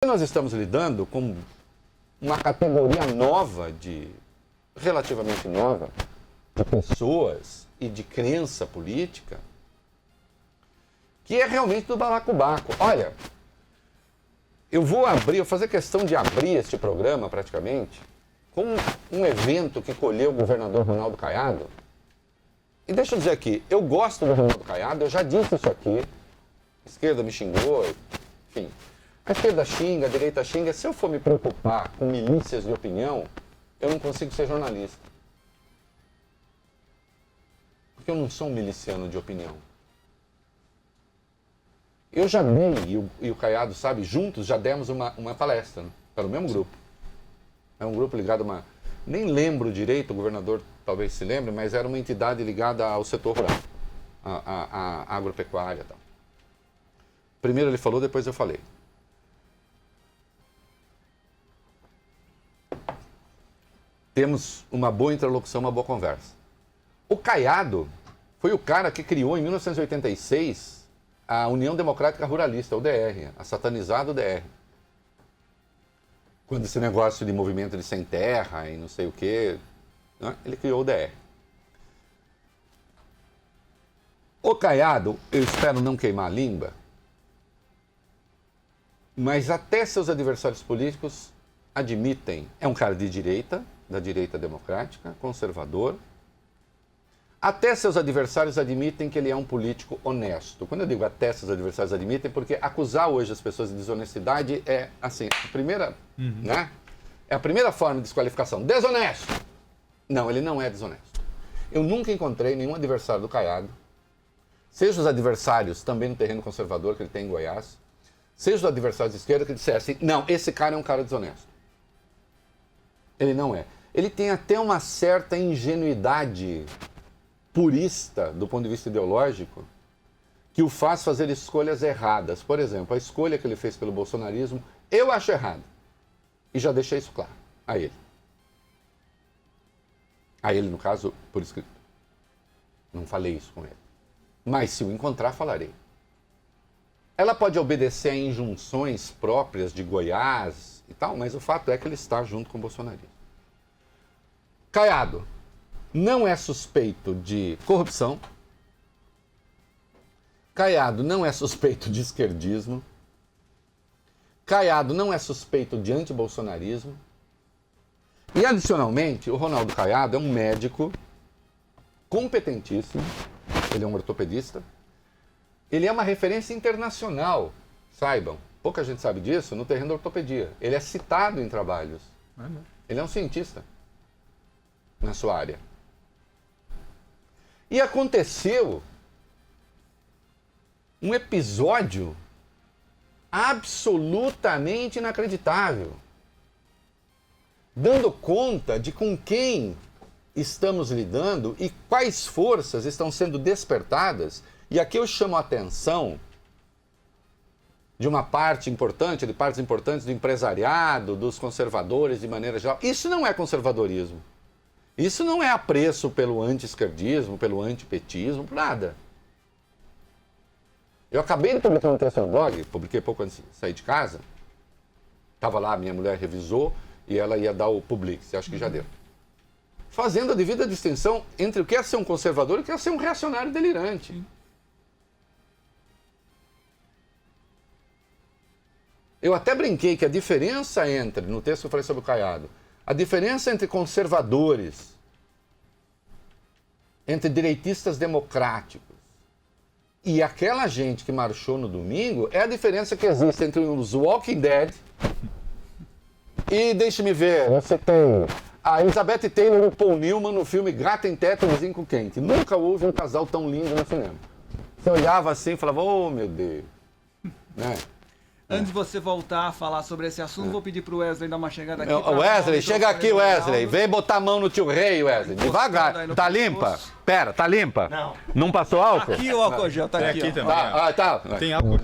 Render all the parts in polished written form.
Nós estamos lidando com uma categoria nova, relativamente nova, de pessoas e de crença política, que é realmente do balacobaco. Olha, eu vou fazer questão de abrir este programa praticamente com um evento que colheu o governador Ronaldo Caiado. E deixa eu dizer aqui, eu gosto do Ronaldo Caiado, eu já disse isso aqui, a esquerda me xingou, enfim. A esquerda xinga, a direita xinga. Se eu for me preocupar com milícias de opinião, eu não consigo ser jornalista. Porque eu não sou um miliciano de opinião. Eu já dei, e o Caiado sabe, juntos já demos uma palestra, né, para o mesmo grupo. É um grupo ligado a uma... Nem lembro direito, o governador talvez se lembre, mas era uma entidade ligada ao setor rural, à agropecuária e tal. Primeiro ele falou, depois eu falei. Temos uma boa interlocução, uma boa conversa. O Caiado foi o cara que criou, em 1986, a União Democrática Ruralista, a UDR, a satanizada UDR. Quando esse negócio de movimento de sem terra e não sei o quê, né, ele criou o UDR. O Caiado, eu espero não queimar a língua, mas até seus adversários políticos admitem, é um cara de direita, da direita democrática, conservador. Até seus adversários admitem que ele é um político honesto. Quando eu digo até seus adversários admitem, porque acusar hoje as pessoas de desonestidade é, assim, a primeira, né? É a primeira forma de desqualificação. Desonesto! Não, ele não é desonesto. Eu nunca encontrei nenhum adversário do Caiado, seja os adversários também no terreno conservador que ele tem em Goiás, seja os adversários de esquerda que dissessem, não, esse cara é um cara desonesto. Ele não é. Ele tem até uma certa ingenuidade purista, do ponto de vista ideológico, que o faz fazer escolhas erradas. Por exemplo, a escolha que ele fez pelo bolsonarismo, eu acho errada. E já deixei isso claro a ele. A ele, no caso, por escrito. Não falei isso com ele. Mas se o encontrar, falarei. Ela pode obedecer a injunções próprias de Goiás e tal, mas o fato é que ele está junto com o bolsonarismo. Caiado não é suspeito de corrupção. Caiado não é suspeito de esquerdismo. Caiado não é suspeito de antibolsonarismo. E, adicionalmente, o Ronaldo Caiado é um médico competentíssimo. Ele é um ortopedista. Ele é uma referência internacional, saibam. Pouca gente sabe disso no terreno da ortopedia. Ele é citado em trabalhos. Ele é um cientista na sua área. E aconteceu um episódio absolutamente inacreditável, dando conta de com quem estamos lidando e quais forças estão sendo despertadas. E aqui eu chamo a atenção de uma parte importante, de partes importantes do empresariado, dos conservadores de maneira geral. Isso não é conservadorismo. Isso não é apreço pelo anti-esquerdismo, pelo antipetismo, por nada. Eu acabei de publicar um texto no blog, publiquei pouco antes de sair de casa. Estava lá, minha mulher revisou e ela ia dar o public, acho que já deu. Fazendo a devida distinção entre o que é ser um conservador e o que é ser um reacionário delirante. Eu até brinquei que a diferença entre, no texto que eu falei sobre o Caiado, a diferença entre conservadores, entre direitistas democráticos e aquela gente que marchou no domingo é a diferença que existe entre os Walking Dead e, deixe-me ver, você tem a Elizabeth Taylor e o Paul Newman no filme Gata em Teto, Vizinho Quente. Nunca houve um casal tão lindo no cinema. Você olhava assim e falava, oh meu Deus, né? Antes de você voltar a falar sobre esse assunto, vou pedir pro Wesley dar uma chegada aqui. Wesley, chega aqui, Wesley. Vem botar a mão no tio Rei, Wesley. Devagar. Tá limpa? Pera, tá limpa? Não. Não passou álcool? Aqui o álcool gel, tá aqui, aqui ó. também. Tá. Tem álcool.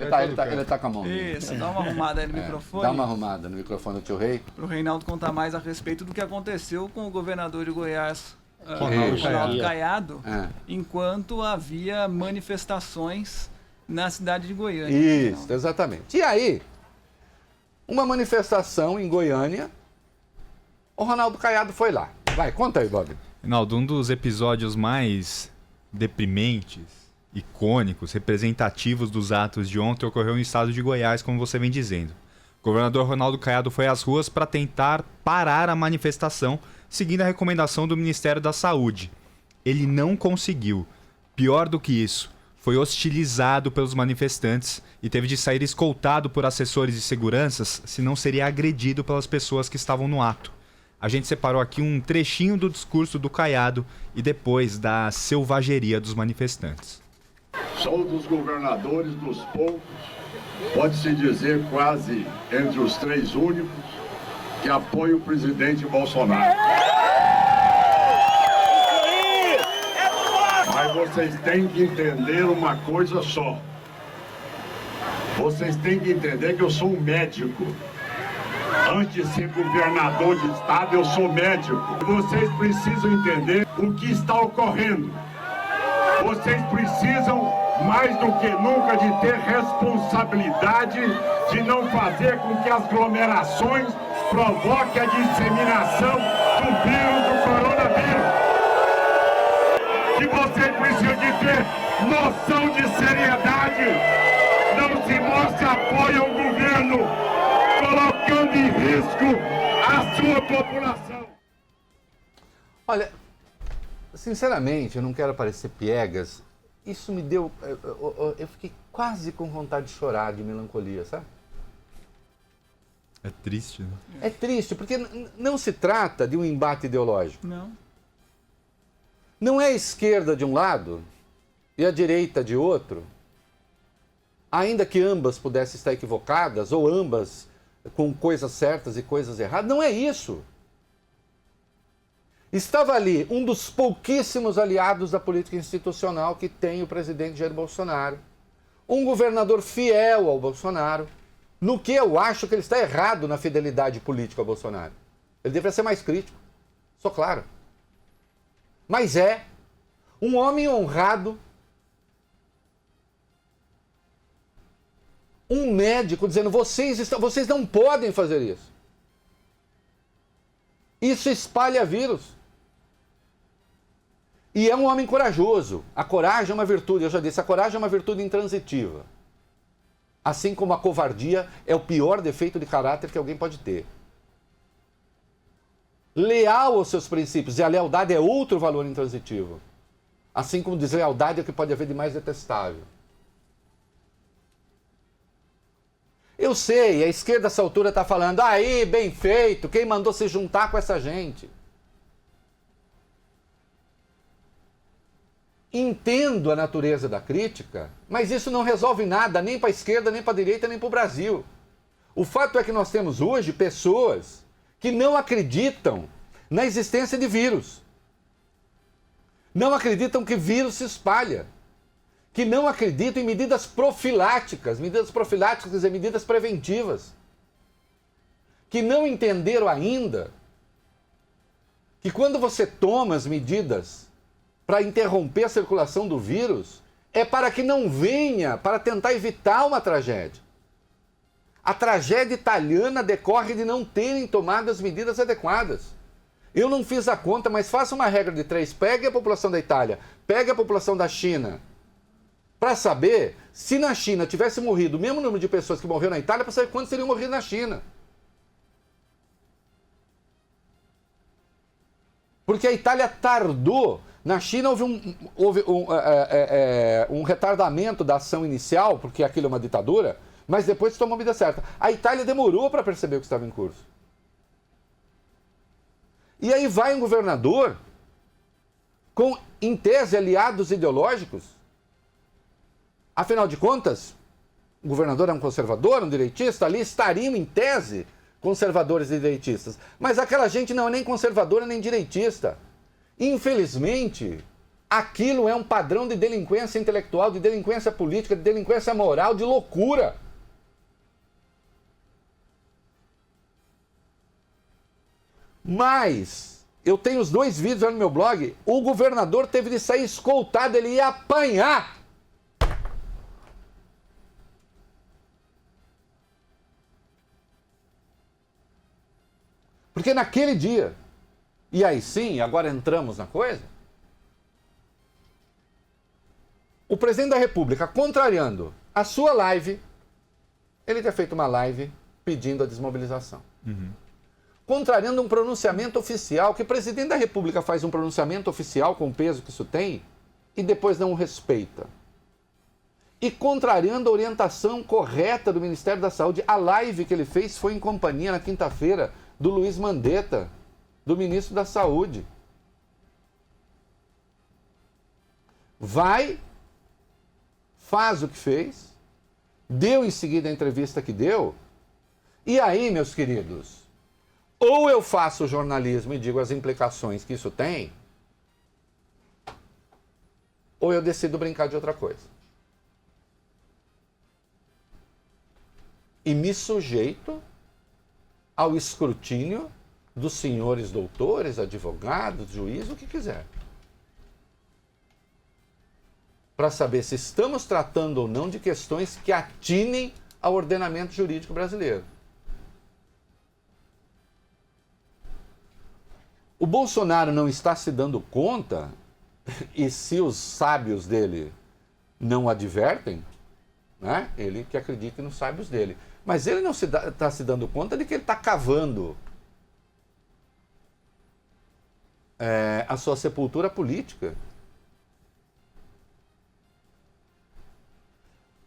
Ele tá com a mão. Isso, dá uma arrumada aí no microfone. Dá uma arrumada no microfone do tio Rei. Pro Reinaldo contar mais a respeito do que aconteceu com o governador de Goiás, Ronaldo Caiado, enquanto havia manifestações na cidade de Goiânia. Isso, exatamente. E aí, uma manifestação em Goiânia, o Ronaldo Caiado foi lá. Vai, conta aí, Bob. Reinaldo, um dos episódios mais deprimentes, icônicos, representativos dos atos de ontem ocorreu no estado de Goiás, como você vem dizendo. O governador Ronaldo Caiado foi às ruas para tentar parar a manifestação, seguindo a recomendação do Ministério da Saúde. Ele não conseguiu. Pior do que isso, foi hostilizado pelos manifestantes e teve de sair escoltado por assessores de seguranças, senão seria agredido pelas pessoas que estavam no ato. A gente separou aqui um trechinho do discurso do Caiado e depois da selvageria dos manifestantes. Sou dos governadores dos poucos, pode-se dizer quase entre os 3 únicos, que apoia o presidente Bolsonaro. Mas vocês têm que entender uma coisa só. Vocês têm que entender que eu sou um médico. Antes de ser governador de estado, eu sou médico. Vocês precisam entender o que está ocorrendo. Vocês precisam, mais do que nunca, de ter responsabilidade de não fazer com que as aglomerações provoquem a disseminação do vírus do coronavírus. Que vocês precisam de ter noção de seriedade. Não se mostre apoio ao governo, colocando em risco a sua população. Olha, sinceramente, eu não quero parecer piegas, isso me deu... Eu fiquei quase com vontade de chorar, de melancolia, sabe? É triste, né? É triste, porque não se trata de um embate ideológico. Não. Não é a esquerda de um lado e a direita de outro, ainda que ambas pudessem estar equivocadas, ou ambas com coisas certas e coisas erradas. Não é isso. Estava ali um dos pouquíssimos aliados da política institucional que tem o presidente Jair Bolsonaro, um governador fiel ao Bolsonaro, no que eu acho que ele está errado na fidelidade política ao Bolsonaro. Ele deveria ser mais crítico, sou claro. Mas é um homem honrado, um médico dizendo, vocês não podem fazer isso. Isso espalha vírus. E é um homem corajoso. A coragem é uma virtude, eu já disse, a coragem é uma virtude intransitiva. Assim como a covardia é o pior defeito de caráter que alguém pode ter. Leal aos seus princípios, e a lealdade é outro valor intransitivo. Assim como deslealdade é o que pode haver de mais detestável. Eu sei, a esquerda a essa altura está falando, aí, bem feito, quem mandou se juntar com essa gente? Entendo a natureza da crítica, mas isso não resolve nada, nem para a esquerda, nem para a direita, nem para o Brasil. O fato é que nós temos hoje pessoas que não acreditam na existência de vírus. Não acreditam que vírus se espalha. Que não acreditam em medidas profiláticas. Medidas profiláticas, quer dizer, medidas preventivas. Que não entenderam ainda que quando você toma as medidas para interromper a circulação do vírus, é para que não venha, para tentar evitar uma tragédia. A tragédia italiana decorre de não terem tomado as medidas adequadas. Eu não fiz a conta, mas faça uma regra de 3. Pegue a população da Itália, pegue a população da China, para saber se na China tivesse morrido o mesmo número de pessoas que morreu na Itália, para saber quantos teriam morrido na China. Porque a Itália tardou. Na China houve um retardamento da ação inicial, porque aquilo é uma ditadura, mas depois se tomou a medida certa. A Itália demorou para perceber o que estava em curso. E aí vai um governador com, em tese, aliados ideológicos. Afinal de contas, o governador é um conservador, um direitista, ali estariam, em tese, conservadores e direitistas. Mas aquela gente não é nem conservadora nem direitista. Infelizmente, aquilo é um padrão de delinquência intelectual, de delinquência política, de delinquência moral, de loucura. Mas, eu tenho os 2 vídeos lá no meu blog, o governador teve de sair escoltado, ele ia apanhar. Porque naquele dia, e aí sim, agora entramos na coisa, o presidente da República, contrariando a sua live, ele tinha feito uma live pedindo a desmobilização. Contrariando um pronunciamento oficial, que o presidente da República faz um pronunciamento oficial com o peso que isso tem e depois não o respeita. E contrariando a orientação correta do Ministério da Saúde, a live que ele fez foi em companhia na quinta-feira do Luiz Mandetta, do ministro da Saúde. Vai, faz o que fez, deu em seguida a entrevista que deu, e aí, meus queridos, ou eu faço o jornalismo e digo as implicações que isso tem, ou eu decido brincar de outra coisa. E me sujeito ao escrutínio dos senhores doutores, advogados, juízes, o que quiser. Para saber se estamos tratando ou não de questões que atinem ao ordenamento jurídico brasileiro. O Bolsonaro não está se dando conta, e se os sábios dele não o advertem, né? Ele que acredita nos sábios dele. Mas ele não está se dando conta de que ele está cavando a sua sepultura política.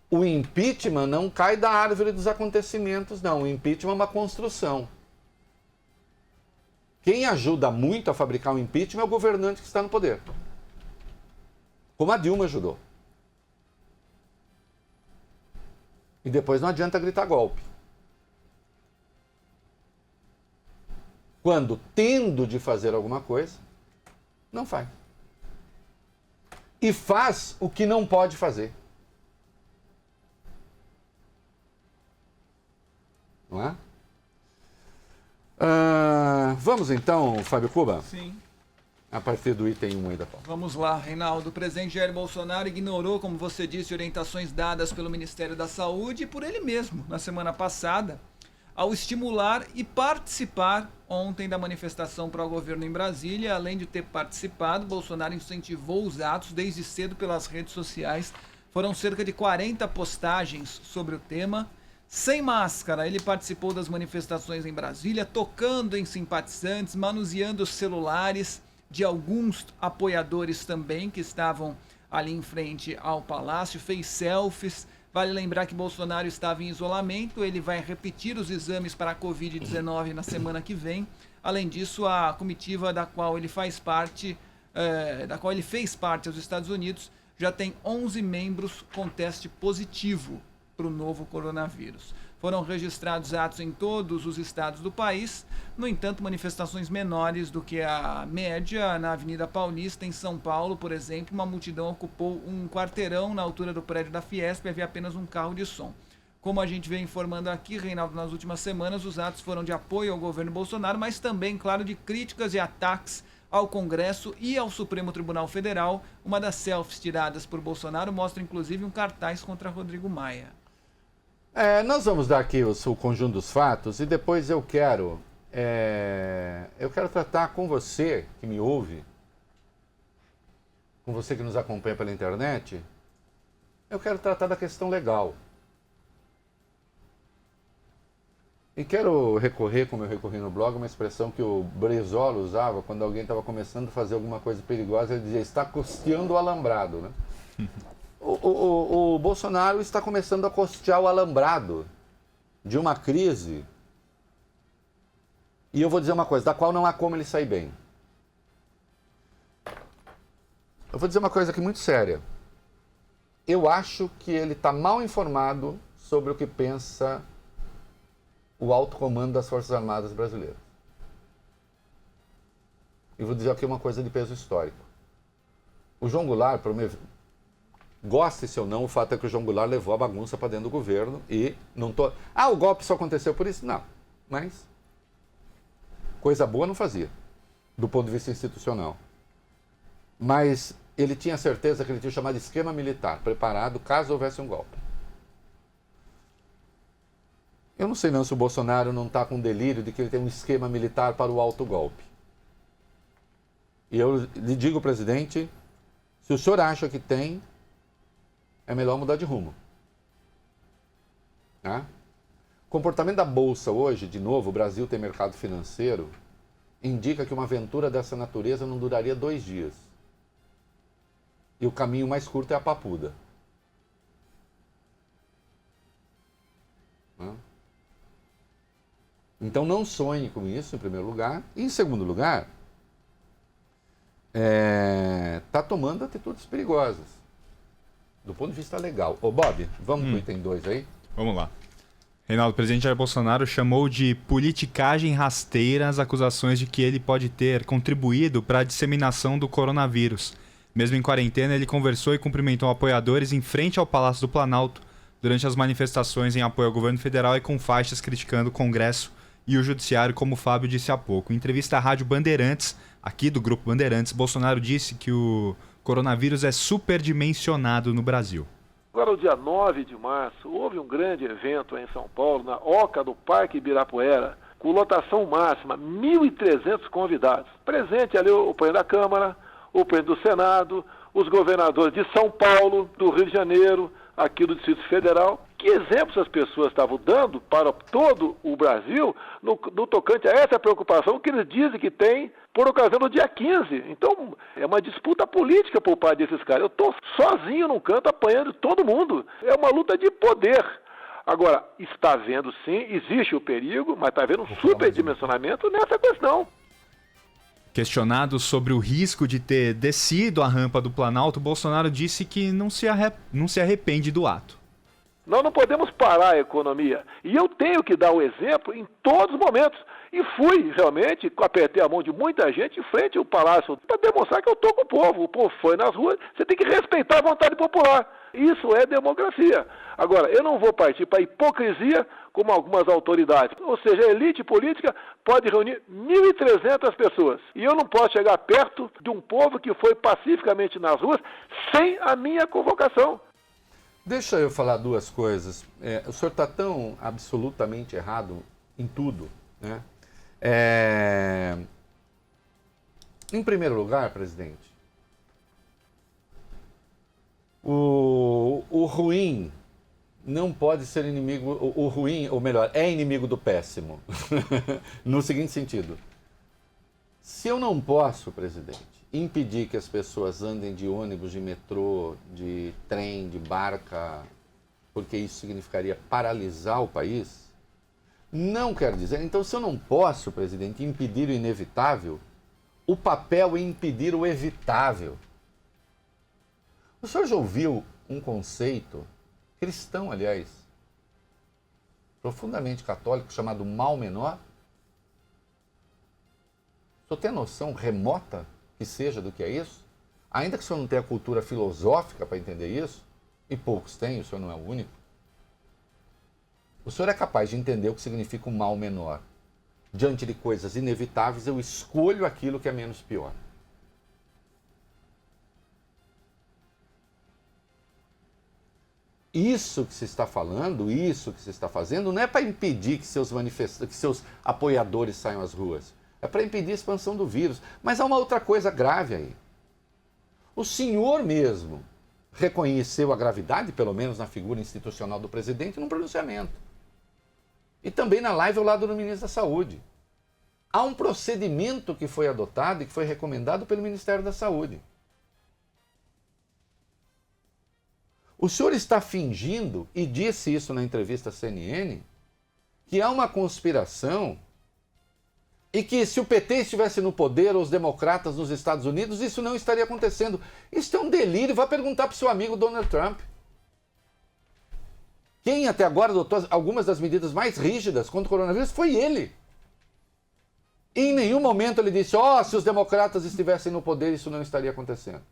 O impeachment não cai da árvore dos acontecimentos, não. O impeachment é uma construção. Quem ajuda muito a fabricar o impeachment é o governante que está no poder. Como a Dilma ajudou. E depois não adianta gritar golpe. Quando tendo de fazer alguma coisa, não faz. E faz o que não pode fazer. Não é? Vamos então, Fábio Cuba? Sim. A partir do item 1 aí da pauta. Vamos lá, Reinaldo. O presidente Jair Bolsonaro ignorou, como você disse, orientações dadas pelo Ministério da Saúde e por ele mesmo, na semana passada, ao estimular e participar ontem da manifestação pró-governo em Brasília. Além de ter participado, Bolsonaro incentivou os atos desde cedo pelas redes sociais. Foram cerca de 40 postagens sobre o tema. Sem máscara, ele participou das manifestações em Brasília, tocando em simpatizantes, manuseando os celulares de alguns apoiadores também que estavam ali em frente ao palácio, fez selfies. Vale lembrar que Bolsonaro estava em isolamento, ele vai repetir os exames para a Covid-19 na semana que vem. Além disso, a comitiva da qual ele fez parte aos Estados Unidos já tem 11 membros com teste positivo para o novo coronavírus. Foram registrados atos em todos os estados do país, no entanto, manifestações menores do que a média. Na Avenida Paulista, em São Paulo, por exemplo, uma multidão ocupou um quarteirão na altura do prédio da Fiesp e havia apenas um carro de som. Como a gente vem informando aqui, Reinaldo, nas últimas semanas, os atos foram de apoio ao governo Bolsonaro, mas também, claro, de críticas e ataques ao Congresso e ao Supremo Tribunal Federal. Uma das selfies tiradas por Bolsonaro mostra, inclusive, um cartaz contra Rodrigo Maia. Nós vamos dar aqui o conjunto dos fatos e depois eu quero tratar com você que me ouve, com você que nos acompanha pela internet, eu quero tratar da questão legal. E quero recorrer, como eu recorri no blog, uma expressão que o Brizola usava quando alguém estava começando a fazer alguma coisa perigosa, ele dizia, está costeando o alambrado, né? O Bolsonaro está começando a costear o alambrado de uma crise, e eu vou dizer uma coisa, da qual não há como ele sair bem. Eu vou dizer uma coisa aqui muito séria. Eu acho que ele está mal informado sobre o que pensa o alto comando das Forças Armadas brasileiras. E vou dizer aqui uma coisa de peso histórico. O João Goulart, goste-se ou não, o fato é que o João Goulart levou a bagunça para dentro do governo e não tô... o golpe só aconteceu por isso? Não. Mas coisa boa não fazia, do ponto de vista institucional. Mas ele tinha certeza que ele tinha o chamado esquema militar preparado caso houvesse um golpe. Eu não sei não se o Bolsonaro não está com delírio de que ele tem um esquema militar para o autogolpe. E eu lhe digo, presidente, se o senhor acha que tem, é melhor mudar de rumo. Tá? O comportamento da Bolsa hoje, de novo, o Brasil tem mercado financeiro, indica que uma aventura dessa natureza não duraria 2 dias. E o caminho mais curto é a papuda. Tá? Então não sonhe com isso, em primeiro lugar. E em segundo lugar, está tomando atitudes perigosas, do ponto de vista legal. Ô Bob, vamos para o item 2 aí? Vamos lá. Reinaldo, o presidente Jair Bolsonaro chamou de politicagem rasteira as acusações de que ele pode ter contribuído para a disseminação do coronavírus. Mesmo em quarentena, ele conversou e cumprimentou apoiadores em frente ao Palácio do Planalto durante as manifestações em apoio ao governo federal e com faixas criticando o Congresso e o Judiciário, como o Fábio disse há pouco. Em entrevista à Rádio Bandeirantes, aqui do Grupo Bandeirantes, Bolsonaro disse que o coronavírus é superdimensionado no Brasil. Agora, no dia 9 de março, houve um grande evento em São Paulo, na Oca do Parque Ibirapuera, com lotação máxima, 1.300 convidados. Presente ali o presidente da Câmara, o presidente do Senado, os governadores de São Paulo, do Rio de Janeiro, aqui do Distrito Federal. Que exemplos as pessoas estavam dando para todo o Brasil no tocante a essa preocupação que eles dizem que tem por ocasião do dia 15. Então, é uma disputa política por parte desses caras. Eu estou sozinho num canto apanhando todo mundo. É uma luta de poder. Agora, está havendo sim, existe o perigo, mas está havendo um superdimensionamento nessa questão. Questionado sobre o risco de ter descido a rampa do Planalto, Bolsonaro disse que não se arrepende do ato. Nós não podemos parar a economia. E eu tenho que dar o exemplo em todos os momentos. E fui, realmente, apertei a mão de muita gente em frente ao Palácio para demonstrar que eu estou com o povo. O povo foi nas ruas, você tem que respeitar a vontade popular. Isso é democracia. Agora, eu não vou partir para a hipocrisia como algumas autoridades. Ou seja, a elite política pode reunir 1.300 pessoas. E eu não posso chegar perto de um povo que foi pacificamente nas ruas sem a minha convocação. Deixa eu falar 2 coisas. O senhor está tão absolutamente errado em tudo, né? Em primeiro lugar, presidente, o ruim não pode ser inimigo, o ruim, ou melhor, é inimigo do péssimo. No seguinte sentido, se eu não posso, presidente, impedir que as pessoas andem de ônibus, de metrô, de trem, de barca, porque isso significaria paralisar o país, não quer dizer... Então, se eu não posso, presidente, impedir o inevitável, o papel é impedir o evitável. O senhor já ouviu um conceito cristão, aliás, profundamente católico, chamado mal menor? O senhor tem noção remota que seja do que é isso? Ainda que o senhor não tenha cultura filosófica para entender isso, e poucos têm, o senhor não é o único, o senhor é capaz de entender o que significa um mal menor. Diante de coisas inevitáveis, eu escolho aquilo que é menos pior. Isso que se está falando, isso que se está fazendo, não é para impedir que seus apoiadores saiam às ruas. É para impedir a expansão do vírus. Mas há uma outra coisa grave aí. O senhor mesmo reconheceu a gravidade, pelo menos na figura institucional do presidente, num pronunciamento. E também na live ao lado do ministro da Saúde. Há um procedimento que foi adotado e que foi recomendado pelo Ministério da Saúde. O senhor está fingindo, e disse isso na entrevista à CNN, que há uma conspiração e que se o PT estivesse no poder ou os democratas nos Estados Unidos, isso não estaria acontecendo. Isso é um delírio. Vá perguntar para o seu amigo Donald Trump. Quem até agora adotou algumas das medidas mais rígidas contra o coronavírus foi ele. E em nenhum momento ele disse, se os democratas estivessem no poder, isso não estaria acontecendo.